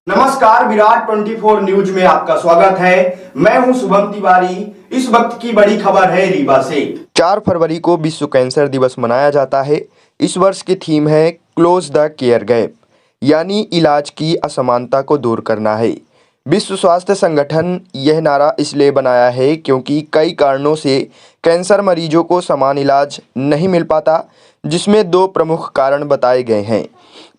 नमस्कार, विराट 24 न्यूज में आपका स्वागत है। मैं हूं शुभम तिवारी। इस वक्त की बड़ी खबर है रीवा से। 4 फरवरी को विश्व कैंसर दिवस मनाया जाता है। इस वर्ष की थीम है क्लोज द केयर गैप, यानी इलाज की असमानता को दूर करना है। विश्व स्वास्थ्य संगठन यह नारा इसलिए बनाया है क्योंकि कई कारणों से कैंसर मरीजों को समान इलाज नहीं मिल पाता, जिसमें 2 प्रमुख कारण बताए गए हैं।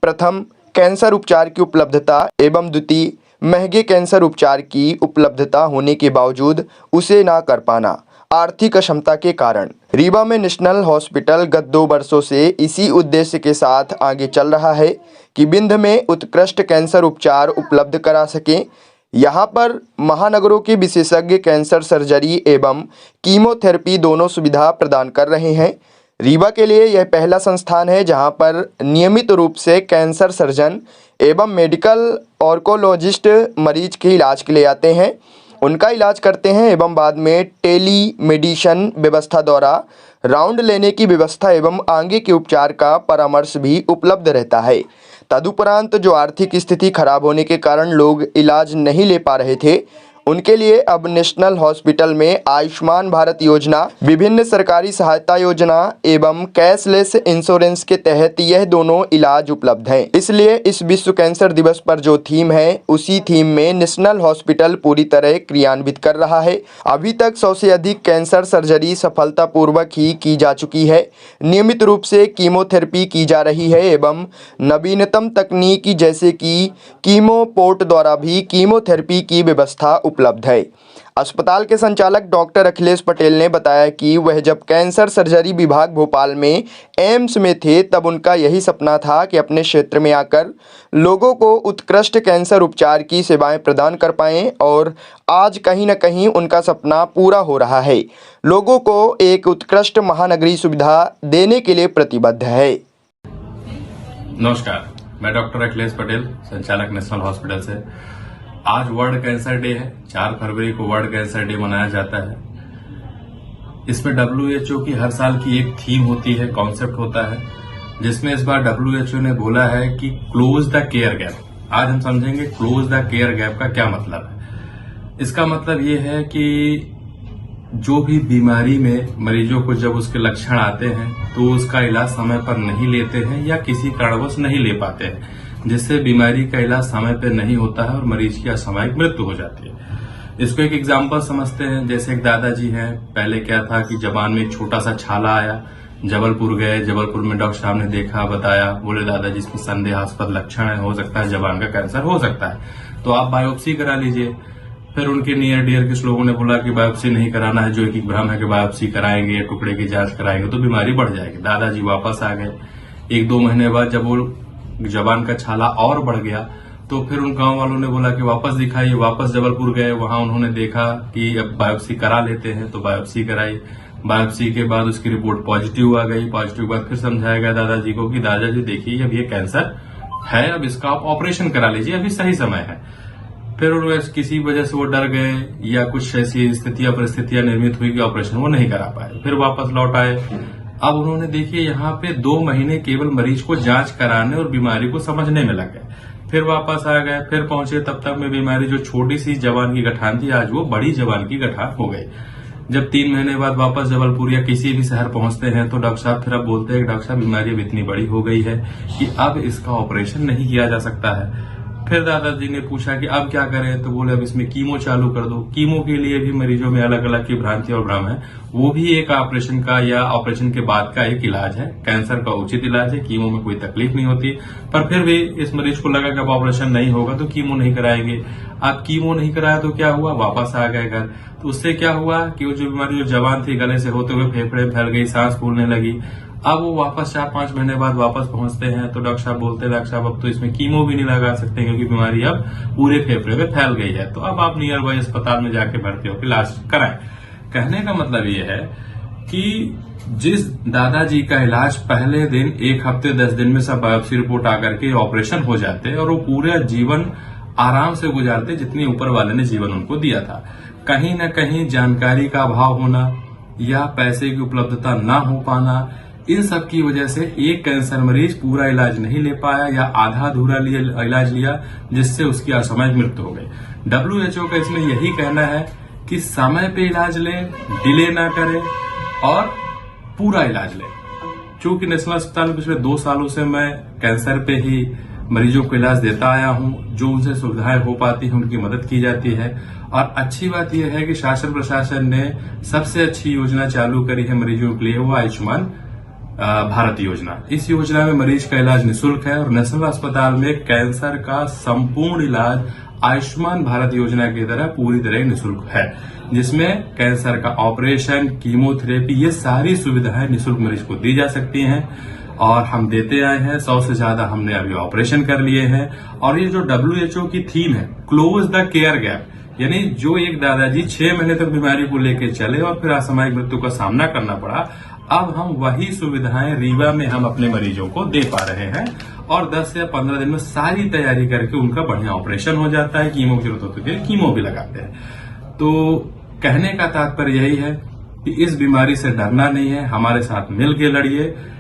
प्रथम, कैंसर उपचार की उपलब्धता एवं द्वितीय, महंगे कैंसर उपचार की उपलब्धता होने के बावजूद उसे ना कर पाना, आर्थिक अक्षमता के कारण। रीवा में नेशनल हॉस्पिटल गत 2 वर्षों से इसी उद्देश्य के साथ आगे चल रहा है कि विंध्य में उत्कृष्ट कैंसर उपचार उपलब्ध करा सकें। यहाँ पर महानगरों के विशेषज्ञ कैंसर सर्जरी एवं कीमोथेरेपी दोनों सुविधा प्रदान कर रहे हैं। रीवा के लिए यह पहला संस्थान है जहां पर नियमित रूप से कैंसर सर्जन एवं मेडिकल ऑन्कोलॉजिस्ट मरीज के इलाज के लिए आते हैं, उनका इलाज करते हैं एवं बाद में टेली मेडिसिन व्यवस्था द्वारा राउंड लेने की व्यवस्था एवं आगे के उपचार का परामर्श भी उपलब्ध रहता है। तदुपरांत जो आर्थिक स्थिति खराब होने के कारण लोग इलाज नहीं ले पा रहे थे, उनके लिए अब नेशनल हॉस्पिटल में आयुष्मान भारत योजना, विभिन्न सरकारी सहायता योजना एवं कैशलेस इंश्योरेंस के तहत यह दोनों इलाज उपलब्ध हैं। इसलिए इस विश्व कैंसर दिवस पर जो थीम है, उसी थीम में नेशनल हॉस्पिटल पूरी तरह क्रियान्वित कर रहा है। अभी तक 100 से अधिक कैंसर सर्जरी सफलतापूर्वक ही की जा चुकी है। नियमित रूप से कीमोथेरेपी की जा रही है एवं नवीनतम तकनीक जैसे कि कीमोपोर्ट द्वारा भी कीमोथेरेपी की व्यवस्था उपलब्ध है। अस्पताल के संचालक डॉक्टर अखिलेश पटेल ने बताया कि वह जब कैंसर सर्जरी विभाग भोपाल में एम्स में थे, तब उनका यही सपना था कि अपने क्षेत्र में आकर लोगों को उत्कृष्ट कैंसर उपचार की सेवाएं प्रदान कर पाएं, और आज कहीं न कहीं उनका सपना पूरा हो रहा है। लोगों को एक उत्कृष्ट महानगरीय सुविधा देने के लिए प्रतिबद्ध है। नमस्कार, मैं डॉक्टर अखिलेश पटेल, संचालक नेशनल हॉस्पिटल से। आज वर्ल्ड कैंसर डे है। 4 फरवरी को वर्ल्ड कैंसर डे मनाया जाता है। इसमें WHO की हर साल की एक थीम होती है, कॉन्सेप्ट होता है, जिसमें इस बार WHO ने बोला है कि क्लोज द केयर गैप। आज हम समझेंगे क्लोज द केयर गैप का क्या मतलब है। इसका मतलब ये है कि जो भी बीमारी में मरीजों को जब उसके लक्षण आते हैं तो उसका इलाज समय पर नहीं लेते हैं या किसी कारणवश नहीं ले पाते हैं, जिससे बीमारी का इलाज समय पर नहीं होता है और मरीज की असामयिक मृत्यु हो जाती है। इसको एक एग्जाम्पल समझते हैं। जैसे एक दादाजी हैं, पहले क्या था कि जबान में एक छोटा सा छाला आया, जबलपुर गए, जबलपुर में डॉक्टर साहब ने देखा, बताया, बोले दादाजी इसमें संदेहास्पद लक्षण है, हो सकता है जबान का कैंसर हो सकता है, तो आप बायोप्सी करा लीजिए। फिर उनके नियर डियर के लोगों ने बोला कि बायोप्सी नहीं कराना है, जो एक भ्रम है कि बायोप्सी कराएंगे, टुकड़े की जांच कराएंगे तो बीमारी बढ़ जाएगी। दादाजी वापस आ गए। 1-2 महीने बाद जब वो जबान का छाला और बढ़ गया तो फिर उन गांव वालों ने बोला कि वापस दिखाइए। वापस जबलपुर गए, वहां उन्होंने देखा कि अब बायोप्सी करा लेते हैं, तो बायोप्सी कराई। बायोप्सी के बाद उसकी रिपोर्ट पॉजिटिव आ गई। पॉजिटिव के बाद फिर समझाया गया दादाजी को कि दादाजी देखिए अब ये कैंसर है, अब इसका आप ऑपरेशन करा लीजिए, अभी सही समय है। फिर उन्होंने किसी वजह से वो डर गए या कुछ ऐसी स्थितियां परिस्थितियां निर्मित हुई कि ऑपरेशन वो नहीं करा पाए, फिर वापस लौट आए। अब उन्होंने देखिए यहाँ पे 2 महीने केवल मरीज को जांच कराने और बीमारी को समझने में लग गए। फिर वापस आ गए, फिर पहुंचे, तब तक में बीमारी जो छोटी सी जबान की गठान थी आज वो बड़ी जबान की गठान हो गई। जब 3 महीने बाद वापस जबलपुर या किसी भी शहर पहुंचते हैं तो डॉक्टर साहब फिर अब बोलते हैं कि डॉक्टर साहब बीमारी अब इतनी बड़ी हो गई है कि अब इसका ऑपरेशन नहीं किया जा सकता है। फिर दादाजी ने पूछा कि अब क्या करें, तो बोले अब इसमें कीमो चालू कर दो। कीमो के लिए भी मरीजों में अलग अलग की भ्रांति और भ्रम है, वो भी एक ऑपरेशन का या ऑपरेशन के बाद का एक इलाज है, कैंसर का उचित इलाज है। कीमो में कोई तकलीफ नहीं होती, पर फिर भी इस मरीज को लगा कि अब ऑपरेशन नहीं होगा तो कीमो नहीं कराएंगे। अब कीमो नहीं कराया तो क्या हुआ, वापस आ गए घर। तो उससे क्या हुआ कि वो जो बीमारी जो जबान थी गले से होते हुए फेफड़े फैल गई, सांस फूलने लगी। अब वो वापस 4-5 महीने बाद वापस पहुंचते हैं तो डॉक्टर साहब बोलते हैं डॉक्टर साहब अब तो इसमें कीमो भी नहीं लगा सकते क्योंकि बीमारी अब पूरे फेफड़े में फैल गई है, तो अब आप नियर बाई अस्पताल में जाके भर्ती होकर इलाज कराएं। कहने का मतलब ये है कि जिस दादाजी का इलाज पहले दिन 1 हफ्ते 10 दिन में सब बायोप्सी रिपोर्ट आकर के ऑपरेशन हो जाते और वो पूरा जीवन आराम से गुजारते जितनी ऊपर वाले ने जीवन उनको दिया था। कहीं न कहीं जानकारी का अभाव होना या पैसे की उपलब्धता ना हो पाना इन सब की वजह से एक कैंसर मरीज पूरा इलाज नहीं ले पाया या आधा अधूरा इलाज लिया, जिससे उसकी असामयिक मृत्यु हो गई। WHO का इसमें यही कहना है कि समय पे इलाज लें, डिले ना करें और पूरा इलाज लें। चूंकि नेशनल अस्पताल में पिछले 2 सालों से मैं कैंसर पे ही मरीजों को इलाज देता आया हूं, जो उनसे सुविधाएं हो पाती हैं उनकी मदद की जाती है। और अच्छी बात यह है कि शासन प्रशासन ने सबसे अच्छी योजना चालू करी है मरीजों के लिए, वो आयुष्मान भारत योजना। इस योजना में मरीज का इलाज निःशुल्क है और नेशनल अस्पताल में कैंसर का संपूर्ण इलाज आयुष्मान भारत योजना की तरह पूरी तरह निःशुल्क है, जिसमें कैंसर का ऑपरेशन, कीमोथेरेपी, ये सारी सुविधाएं निःशुल्क मरीज को दी जा सकती हैं और हम देते आए हैं। 100 से ज्यादा हमने अभी ऑपरेशन कर लिए हैं। और ये जो WHO की थीम है, क्लोज द केयर गैप, यानी जो एक दादाजी 6 महीने तक बीमारी को लेकर चले और फिर असामयिक मृत्यु का सामना करना पड़ा, अब हम वही सुविधाएं रीवा में हम अपने मरीजों को दे पा रहे हैं और 10 या 15 दिन में सारी तैयारी करके उनका बढ़िया ऑपरेशन हो जाता है। कीमो की जरूरत होती है, कीमो भी लगाते हैं। तो कहने का तात्पर्य यही है कि इस बीमारी से डरना नहीं है, हमारे साथ मिल के लड़िए।